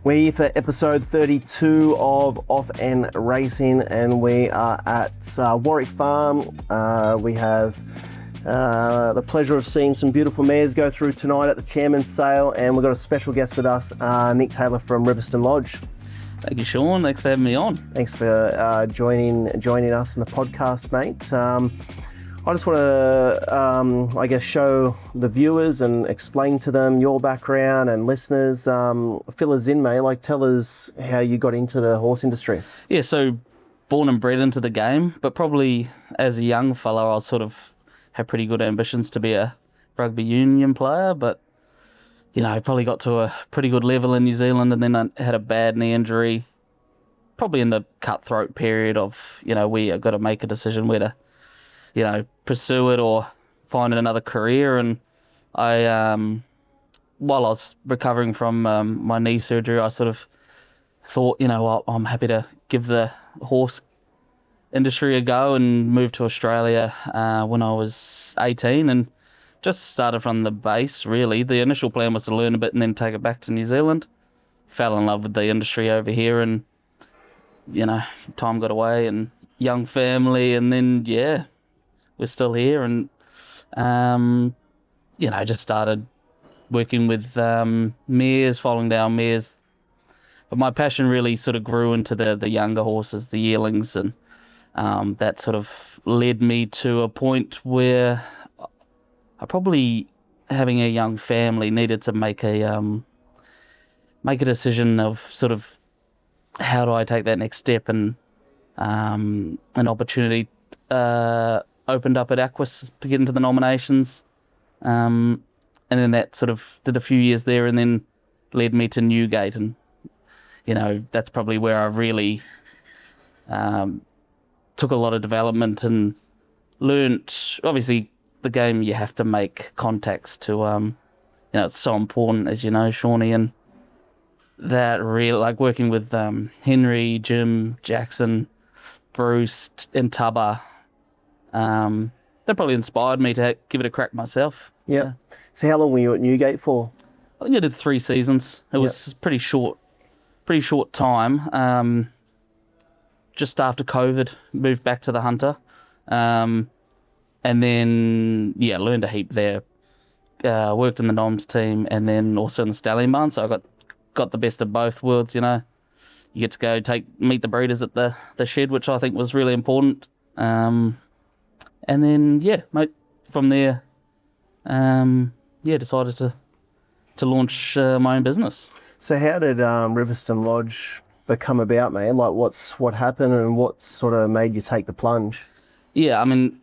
We're here for episode 32 of Off and Racing, and we are at Warwick Farm. We have the pleasure of seeing some beautiful mares go through tonight at the chairman's sale, and we've got a special guest with us, Nick Taylor from Riverstone Lodge. Thank you, Sean. Thanks for having me on. Thanks for joining us in the podcast, mate. I just want to, show the viewers and explain to them your background, and listeners, fill us in, mate. Tell us how you got into the horse industry. Yeah, so born and bred into the game, but probably as a young fella, I had pretty good ambitions to be a rugby union player, but probably got to a pretty good level in New Zealand, and then I had a bad knee injury, probably in the cutthroat period of, we got to make a decision whether to, pursue it or find another career. And I, while I was recovering from my knee surgery, I sort of thought, I'm happy to give the horse industry a go, and moved to Australia when I was 18 and just started from the base, really. The initial plan was to learn a bit and then take it back to New Zealand. Fell in love with the industry over here, and, time got away and young family, and then, we're still here, and, just started working with mares, following down mares. But my passion really sort of grew into the younger horses, the yearlings, and that sort of led me to a point where I probably, having a young family, needed to make a decision of sort of how do I take that next step, and an opportunity opened up at Aquis to get into the nominations, and then that sort of did a few years there, and then led me to Newgate, and that's probably where I really took a lot of development and learnt. Obviously, the game, you have to make contacts to, it's so important, as you know, Shawnee, and that really, working with Henry, Jim, Jackson, Bruce, and Tubba, that probably inspired me to give it a crack myself. Yep. Yeah. So how long were you at Newgate for? I think I did 3 seasons. It was pretty short time. Just after COVID, moved back to the Hunter. And then, learned a heap there. Worked in the Noms team, and then also in the Stallion Barn. So I got the best of both worlds, You get to go meet the breeders at the shed, which I think was really important. And then, mate, from there, decided to launch my own business. So how did Riverstone Lodge become about, man? What happened, and what sort of made you take the plunge? Yeah, I mean,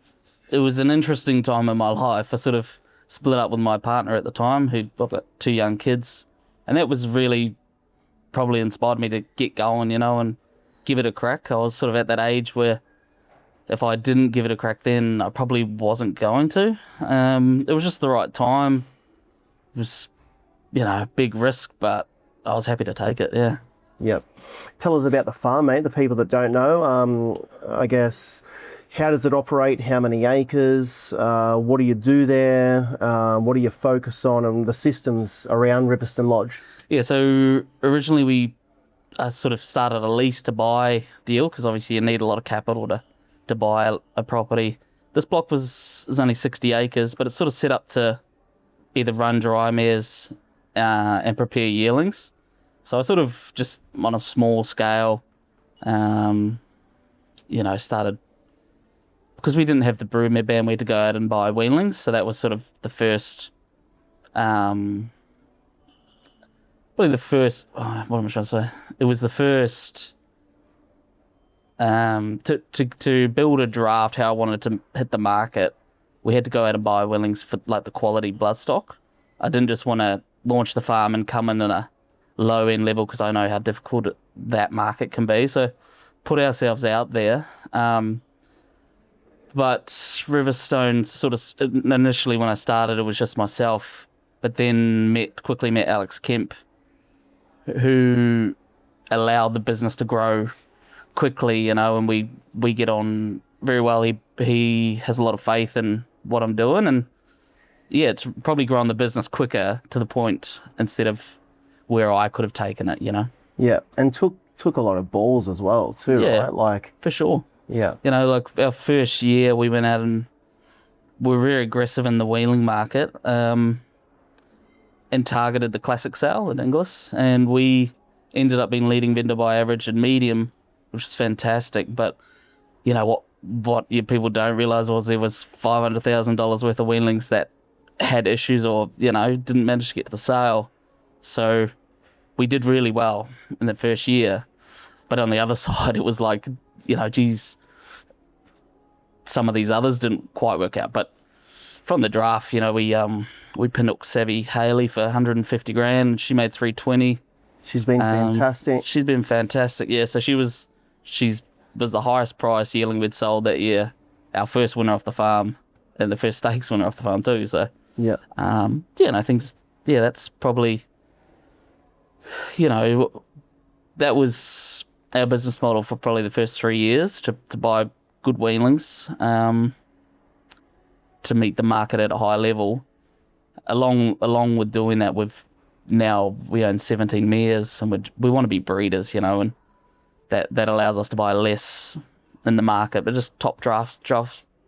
it was an interesting time in my life. I sort of split up with my partner at the time, I've got 2 young kids, and that was really probably inspired me to get going, and give it a crack. I was sort of at that age where if I didn't give it a crack then, I probably wasn't going to. It was just the right time. It was, a big risk, but I was happy to take it, yeah. Yep. Tell us about the farm, mate, the people that don't know. I guess, how does it operate? How many acres? What do you do there? What do you focus on, and the systems around Riverstone Lodge? Yeah, so originally we sort of started a lease to buy deal, because obviously you need a lot of capital to buy a property. This block is only 60 acres, but it's sort of set up to either run dry mares and prepare yearlings. So I sort of just on a small scale, started, because we didn't have the broodmare ban, we had to go out and buy weanlings. So that was sort of the first, probably the first, what am I trying to say? It was the first, to build a draft how I wanted to hit the market, we had to go out and buy weanlings for the quality bloodstock. I didn't just want to launch the farm and come in at a low end level, because I know how difficult that market can be. So put ourselves out there. But Riverstone, sort of initially when I started, it was just myself, but then quickly met Alex Kemp, who allowed the business to grow quickly, and we get on very well. He has a lot of faith in what I'm doing, and it's probably grown the business quicker, to the point, instead of where I could have taken it, you know. Yeah, and took a lot of balls as well too, Yeah. right? Like, For sure. yeah, You know, like our first year, we went out and we were very aggressive in the wheeling market, and targeted the classic sale at Inglis, and we ended up being leading vendor by average and medium, which is fantastic. But you know what you people don't realise was there was $500,000 worth of wheelings that had issues or, you know, didn't manage to get to the sale. So we did really well in the first year. But on the other side, it was like, you know, geez, some of these others didn't quite work out. But from the draft, you know, we pinhooked Savvy Haley for 150 grand. She made 320. she's been fantastic. She's been fantastic, yeah. So she was the highest price yearling we'd sold that year. Our first winner off the farm, and the first stakes winner off the farm too. So Yeah, and I think that's probably, you know, that was our business model for probably the first 3 years to buy good weanlings, to meet the market at a high level. Along with doing that, we own 17 mares, and we want to be breeders, you know, and that allows us to buy less in the market, but just top draft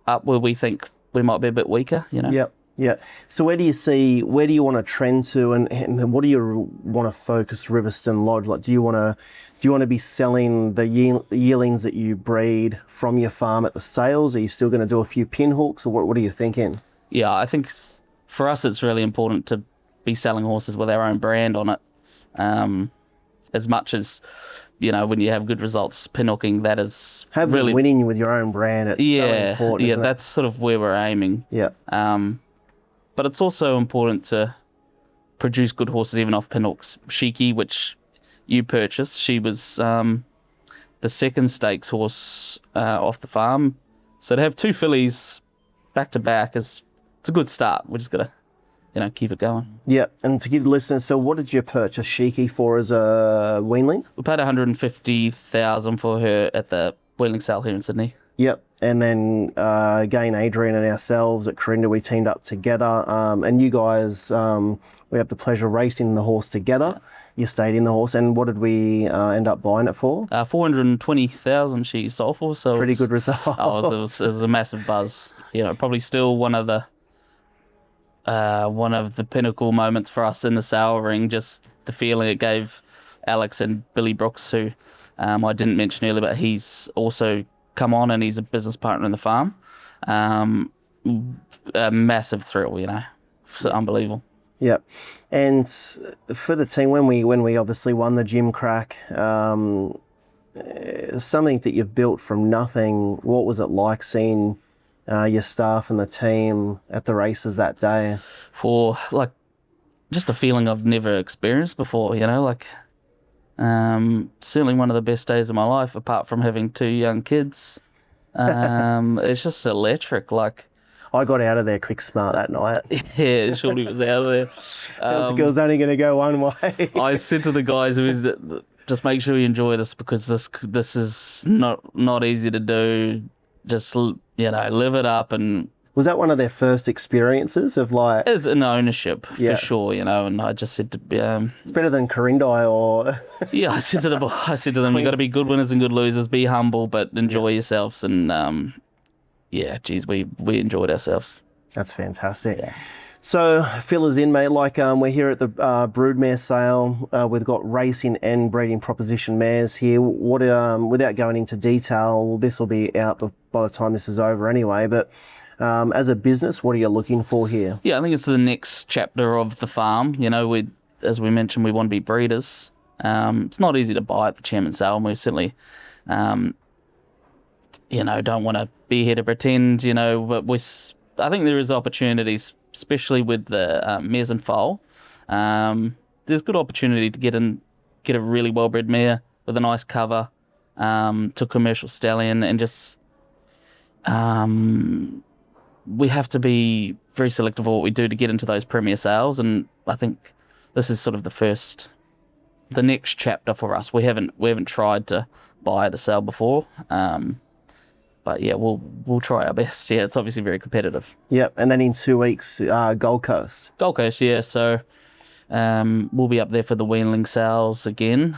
up where we think we might be a bit weaker, you know. Yep. Yeah. So where do you want to trend to, and what do you want to focus Riverstone Lodge? Like, do you want to be selling the yearlings that you breed from your farm at the sales? Are you still going to do a few pinhooks, or what are you thinking? Yeah, I think for us it's really important to be selling horses with our own brand on it. As much as, you know, when you have good results pinhooking, that is really winning with your own brand. It's so important. Yeah, isn't that's sort of where we're aiming. Yeah. But it's also important to produce good horses even off pinhooks. Shiki, which you purchased, she was the second stakes horse off the farm. So to have two fillies back to back it's a good start. We just got to, you know, keep it going. Yeah, and to give the listeners, so what did you purchase Shiki for as a weanling? We paid $150,000 for her at the wheeling sale here in Sydney. Yep, and then again, Adrian and ourselves at Kurrinda, we teamed up together, and you guys, we have the pleasure of racing the horse together. You stayed in the horse, and what did we end up buying it for? $420,000 she sold for. So pretty good result. It was a massive buzz. You know, probably still one of the pinnacle moments for us in the sale ring. Just the feeling it gave Alex and Billy Brooks, who I didn't mention earlier, but he's also come on and he's a business partner in the farm. A massive thrill, you know. It's unbelievable. Yeah, and for the team, when we obviously won the gym crack, something that you've built from nothing. What was it like seeing your staff and the team at the races that day? For like, just a feeling I've never experienced before. You know, like, certainly one of the best days of my life, apart from having two young kids. It's just electric. Like, I got out of there quick smart that night. Yeah, Shorty was out of there. It was only going to go one way. I said to the guys, just make sure you enjoy this, because this is not easy to do. Just, you know, live it up. And was that one of their first experiences of like? As an ownership, for sure, you know. And I just said to it's better than Kurrinda or. Yeah, I said to them, you got to be good winners and good losers. Be humble, but enjoy yourselves. And yeah, geez, we enjoyed ourselves. That's fantastic. Yeah. So, fill us in, mate. Like, we're here at the broodmare sale. We've got racing and breeding proposition mares here. What, without going into detail, this will be out by the time this is over anyway. But as a business, what are you looking for here? Yeah, I think it's the next chapter of the farm. You know, as we mentioned, we want to be breeders. It's not easy to buy at the chairman's sale, and we certainly, you know, don't want to be here to pretend, you know, but I think there is opportunities, especially with the mares and foal. There's good opportunity to get a really well-bred mare with a nice cover to a commercial stallion, and just we have to be very selective of what we do to get into those premier sales. And I think this is sort of the next chapter for us. We haven't tried to buy at the sale before. But yeah, we'll try our best. Yeah, it's obviously very competitive. Yep, and then in 2 weeks, Gold Coast. Gold Coast, yeah. So We'll be up there for the weanling sales again.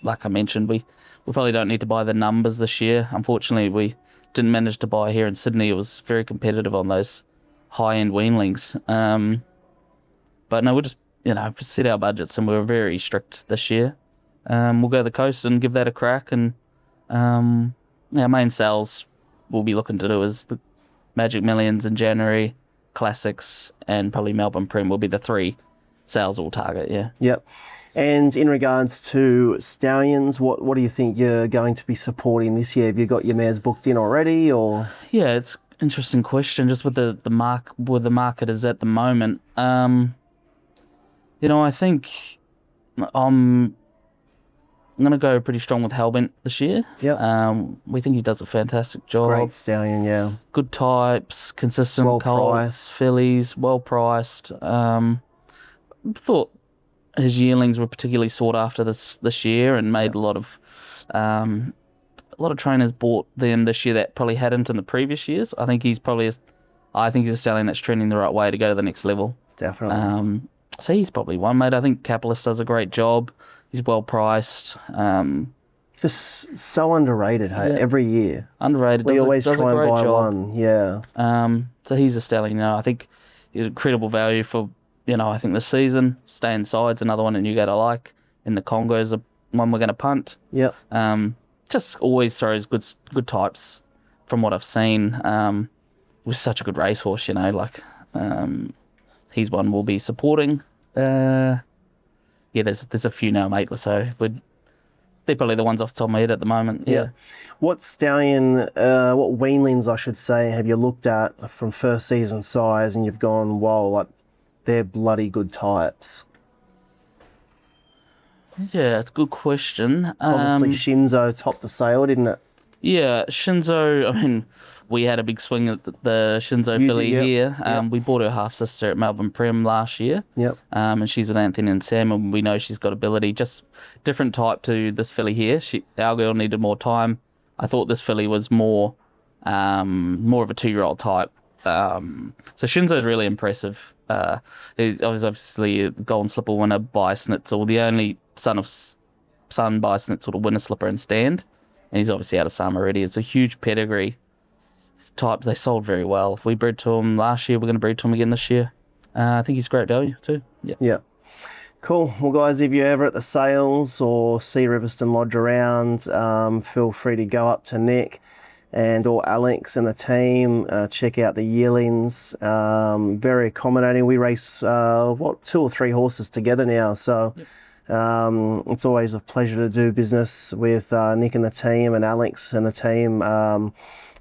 Like I mentioned, we probably don't need to buy the numbers this year. Unfortunately, we didn't manage to buy here in Sydney. It was very competitive on those high-end weanlings. But no, we'll just, set our budgets, and we were very strict this year. We'll go to the coast and give that a crack, and our main sales we'll be looking to do is the Magic Millions in January, Classics, and probably Melbourne Prem will be the 3 sales we'll target, yeah. Yep. And in regards to stallions, what do you think you're going to be supporting this year? Have you got your mares booked in already, or? Yeah, it's an interesting question, just with the market is at the moment. I think I'm going to go pretty strong with Hellbent this year. Yep. We think he does a fantastic job. Great stallion, yeah. Good types, consistent Well colts, priced. fillies, well priced. Thought his yearlings were particularly sought after this year, and made a lot of trainers bought them this year that probably hadn't in the previous years. I think he's a stallion that's trending the right way to go to the next level. Definitely. So he's probably one, mate. I think Capitalist does a great job. He's well priced. Just so underrated, hey, Yeah. every year. Underrated. We does always a try and great buy job. one, yeah. So he's a stallion. I think he's a credible value for, I think this season. Stay Inside's another one that you gotta like. In the Congo's one we're gonna punt. Yep. Just always throws good types from what I've seen. Was such a good racehorse, he's one we'll be supporting. There's a few now, mate. So they're probably the ones off the top of my head at the moment. Yeah. What stallion, what weanlings, I should say, have you looked at from first season size and you've gone, whoa, like they're bloody good types? Yeah, it's a good question. Obviously, Shinzo topped the sale, didn't it? Yeah, Shinzo, I mean, we had a big swing at the Shinzo You filly did, here. yep. We bought her half-sister at Melbourne Prem last year. Yep. And she's with Anthony and Sam, and we know she's got ability. Just different type to this filly here. Our girl needed more time. I thought this filly was more of a 2-year-old type. So Shinzo's really impressive. He was obviously a Golden Slipper winner by Snitzel, the only son by Snitzel to win a slipper and stand. And he's obviously out of summer already. It's a huge pedigree type. They sold very well. We bred to him last year. We're going to breed to him again this year. I think he's great value too. Yeah. Yeah. Cool. Well, guys, if you're ever at the sales or see Riverstone Lodge around, feel free to go up to Nick or Alex and the team. Check out the yearlings. Very accommodating. We race 2 or 3 horses together now, so Yep. it's always a pleasure to do business with Nick and the team and Alex and the team.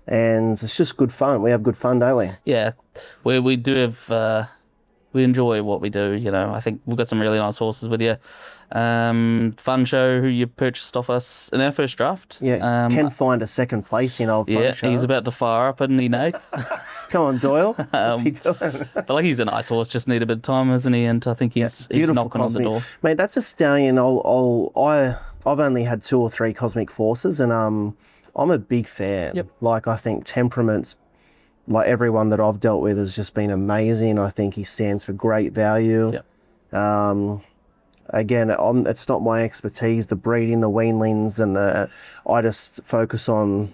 And it's just good fun. We have good fun, don't we? Yeah. We do have... we enjoy what we do, I think we've got some really nice horses with you. Fun Show, who you purchased off us in our first draft. Yeah, can find a second place in old Fun Show. He's about to fire up, isn't he, Nate? Come on, Doyle. What's he doing? But he's a nice horse, just need a bit of time, isn't he? And I think he's knocking on the door. Mate, that's a stallion. I've only had 2 or 3 Cosmic Forces, and I'm a big fan. Yep. I think temperament's, everyone that I've dealt with has just been amazing. I think he stands for great value. Yep. Again, it's not my expertise, the breeding, the weanlings, and I just focus on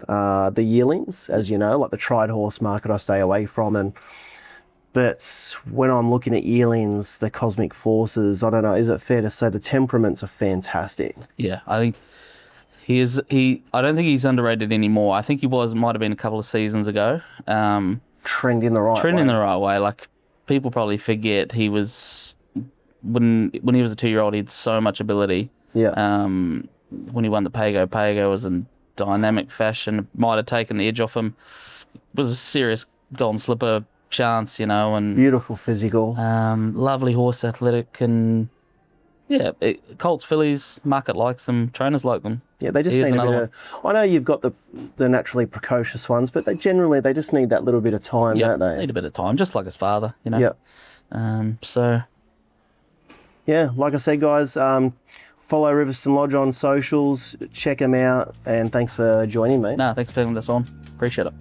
the yearlings, as you know, the tried horse market I stay away from. But when I'm looking at yearlings, the Cosmic Forces, I don't know, is it fair to say the temperaments are fantastic? Yeah, I think I don't think he's underrated anymore. I think he might have been a couple of seasons ago. Trending the right way. People probably forget he was... When he was a 2-year-old, he had so much ability. Yeah. When he won the Pago was in dynamic fashion. Might have taken the edge off him. It was a serious Golden Slipper chance, and beautiful physical. Lovely horse, athletic, and colts, fillies, market likes them, trainers like them. Yeah, they just need a bit of... I know you've got the naturally precocious ones, but they just need that little bit of time, don't they? Need a bit of time, just like his father, Yeah. So... Yeah, like I said, guys, follow Riverstone Lodge on socials, check them out, and thanks for joining me. Thanks for having us on. Appreciate it.